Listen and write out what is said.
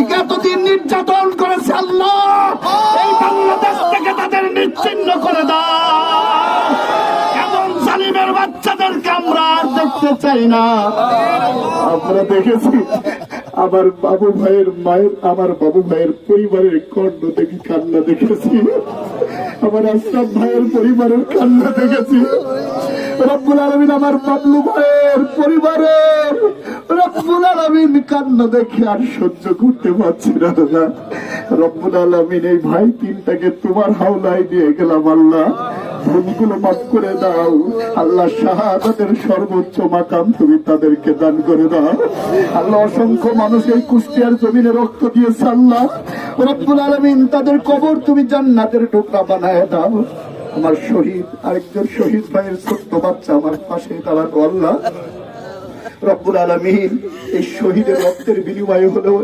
নবীকে এতদিন নির্যাতন করেছে আল্লাহ, এই বাংলাদেশ থেকে তাদের নিশ্চিহ্ন করে দাও। এমন জালিমের বাচ্চাদেরকে আমরা আর দেখতে চাই না। আমরা দেখেছি আমার বাবু ভাইয়ের মায়ের, আমার বাবু ভাইয়ের পরিবারের কর্ণ দেখি কান্না দেখেছি, আমার আশরাফ ভাইয়ের পরিবারের কান্না দেখেছি। রব্বুল আলামিন আমার বাবলু ভাইয়ের পরিবারের রব্বুল আলামিন কান্না দেখে আর সহ্য করতে পারছি না দাদা। রব্বুল আলামিন এই ভাই তিনটাকে তোমার হাওলায় দিয়ে গেলাম আল্লাহ, ভুলগুলো মাফ করে দাও আল্লাহ। শাহাদাতের সর্বোচ্চ মাকাম তুমি তাদেরকে দান করে দাও আল্লাহ। অসংখ্য মানুষ এই কুষ্টিয়ার জমিনে রক্ত দিয়েছে আল্লাহ, রব্বুল আলামিন তাদের কবর তুমি জান্নাতের টুকরা বানায় দাও। আমার শহীদ আরেকজন শহীদ ভাইয়ের ছোট্ট বাচ্চা আমার পাশে দাঁড়ানো আল্লাহ, রব্বুল আলামিন এই শহীদের রক্তের বিনিময়ে হলেও